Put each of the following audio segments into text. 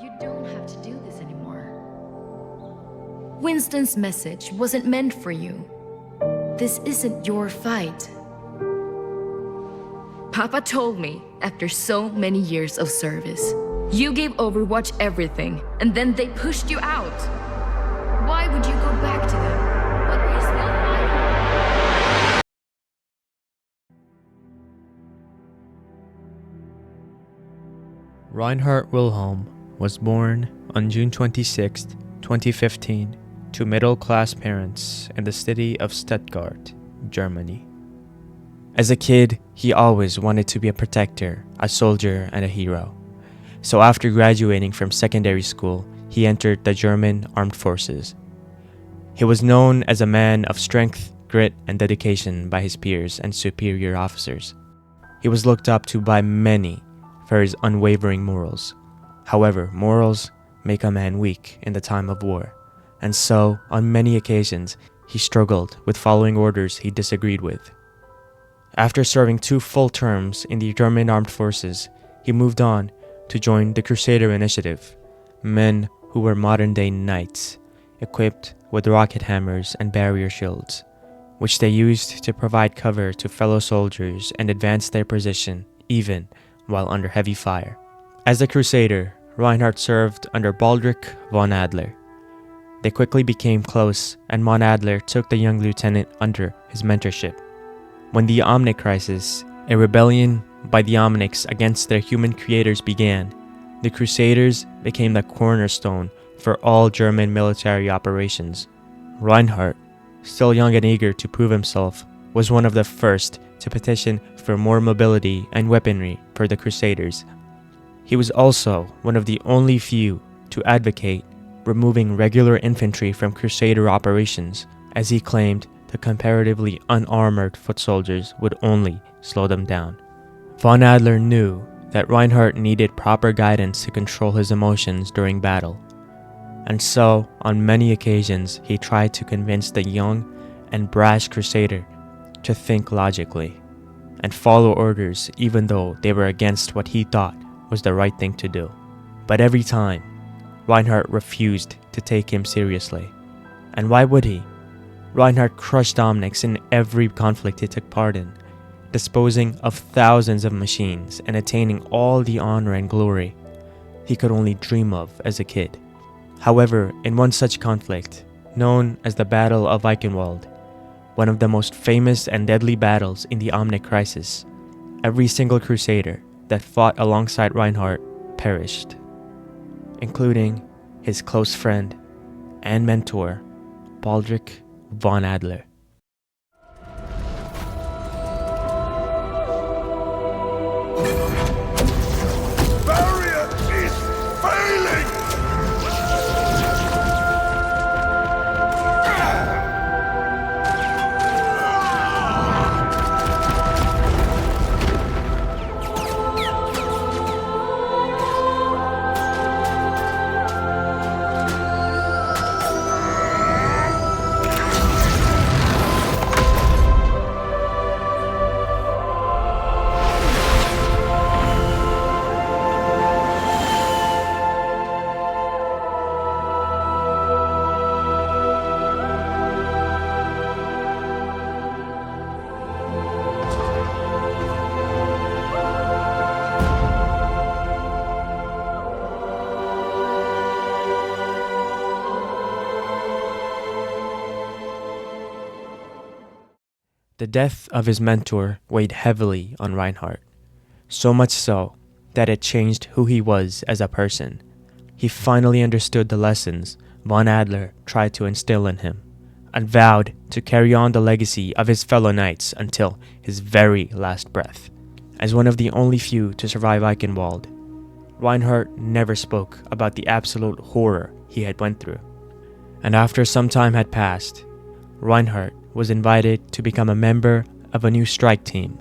You don't have to do this anymore. Winston's message wasn't meant for you. This isn't your fight. Papa told me, after so many years of service, you gave Overwatch everything, and then they pushed you out. Why would you go back to them? What are you still fighting? Reinhardt Wilhelm was born on June 26, 2015, to middle-class parents in the city of Stuttgart, Germany. As a kid, he always wanted to be a protector, a soldier, and a hero. So after graduating from secondary school, he entered the German armed forces. He was known as a man of strength, grit, and dedication by his peers and superior officers. He was looked up to by many for his unwavering morals. However, morals make a man weak in the time of war, and so, on many occasions, he struggled with following orders he disagreed with. After serving 2 full terms in the German armed forces, he moved on to join the Crusader Initiative, men who were modern-day knights, equipped with rocket hammers and barrier shields, which they used to provide cover to fellow soldiers and advance their position even while under heavy fire. As a Crusader, Reinhardt served under Baldric von Adler. They quickly became close, and von Adler took the young lieutenant under his mentorship. When the Omnic Crisis, a rebellion by the Omnics against their human creators, began, the Crusaders became the cornerstone for all German military operations. Reinhardt, still young and eager to prove himself, was one of the first to petition for more mobility and weaponry for the Crusaders. He was also one of the only few to advocate removing regular infantry from Crusader operations, as he claimed the comparatively unarmored foot soldiers would only slow them down. Von Adler knew that Reinhardt needed proper guidance to control his emotions during battle, and so, on many occasions, he tried to convince the young and brash Crusader to think logically and follow orders even though they were against what he thought was the right thing to do. But every time, Reinhardt refused to take him seriously. And why would he? Reinhardt crushed Omnics in every conflict he took part in, disposing of thousands of machines and attaining all the honor and glory he could only dream of as a kid. However, in one such conflict, known as the Battle of Eichenwald, one of the most famous and deadly battles in the Omnic Crisis, every single Crusader that fought alongside Reinhardt perished, including his close friend and mentor, Baldric von Adler. Barrier is failing! The death of his mentor weighed heavily on Reinhardt, so much so that it changed who he was as a person. He finally understood the lessons von Adler tried to instill in him, and vowed to carry on the legacy of his fellow knights until his very last breath. As one of the only few to survive Eichenwald, Reinhardt never spoke about the absolute horror he had went through. And after some time had passed, Reinhardt was invited to become a member of a new strike team,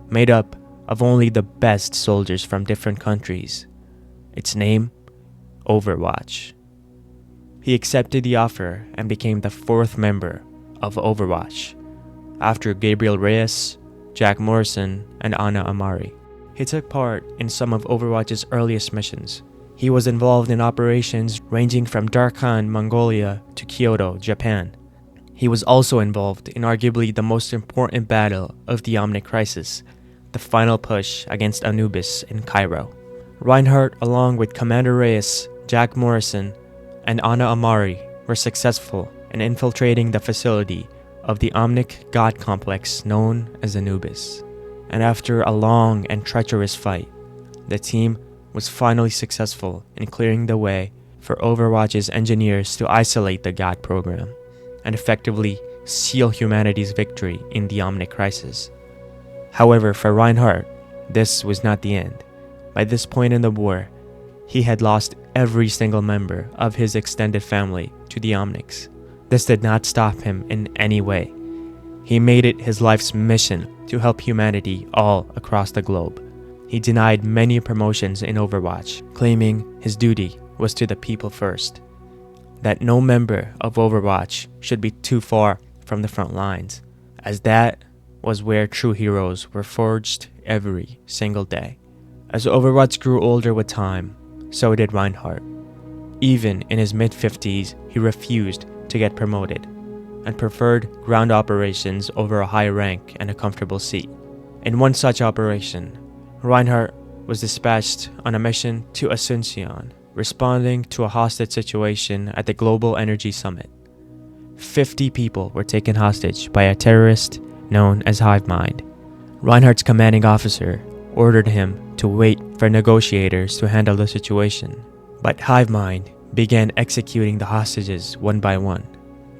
made up of only the best soldiers from different countries. Its name, Overwatch. He accepted the offer and became the 4th member of Overwatch, after Gabriel Reyes, Jack Morrison, and Ana Amari. He took part in some of Overwatch's earliest missions. He was involved in operations ranging from Darkhan, Mongolia to Kyoto, Japan. He was also involved in arguably the most important battle of the Omnic Crisis, the final push against Anubis in Cairo. Reinhardt, along with Commander Reyes, Jack Morrison, and Ana Amari, were successful in infiltrating the facility of the Omnic god complex known as Anubis. And after a long and treacherous fight, the team was finally successful in clearing the way for Overwatch's engineers to isolate the god program and effectively seal humanity's victory in the Omnic Crisis. However, for Reinhardt, this was not the end. By this point in the war, he had lost every single member of his extended family to the Omnics. This did not stop him in any way. He made it his life's mission to help humanity all across the globe. He denied many promotions in Overwatch, claiming his duty was to the people first, that no member of Overwatch should be too far from the front lines, as that was where true heroes were forged every single day. As Overwatch grew older with time, so did Reinhardt. Even in his mid-50s, he refused to get promoted and preferred ground operations over a high rank and a comfortable seat. In one such operation, Reinhardt was dispatched on a mission to Asuncion, responding to a hostage situation at the Global Energy Summit. 50 people were taken hostage by a terrorist known as Hivemind. Reinhardt's commanding officer ordered him to wait for negotiators to handle the situation, but Hivemind began executing the hostages one by one.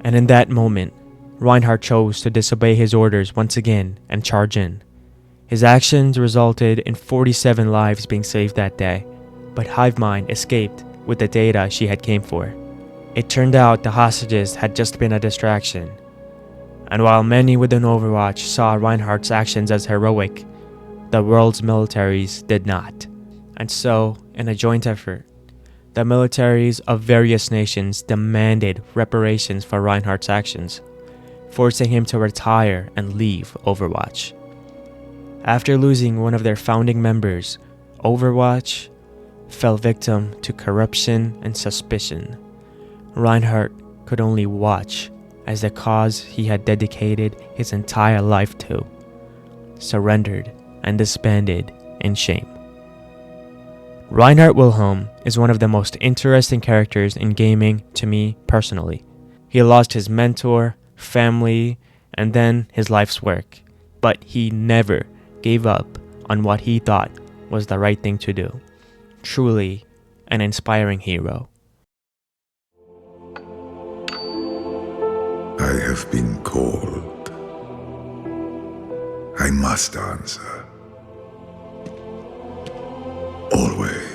And in that moment, Reinhardt chose to disobey his orders once again and charge in. His actions resulted in 47 lives being saved that day, but Hivemind escaped with the data she had came for. It turned out the hostages had just been a distraction, and while many within Overwatch saw Reinhardt's actions as heroic, the world's militaries did not. And so, in a joint effort, the militaries of various nations demanded reparations for Reinhardt's actions, forcing him to retire and leave Overwatch. After losing one of their founding members, Overwatch fell victim to corruption and suspicion. Reinhardt could only watch as the cause he had dedicated his entire life to surrendered and disbanded in shame. Reinhardt Wilhelm is one of the most interesting characters in gaming to me personally. He lost his mentor, family, and then his life's work, but he never gave up on what he thought was the right thing to do. Truly an inspiring hero. I have been called. I must answer. Always.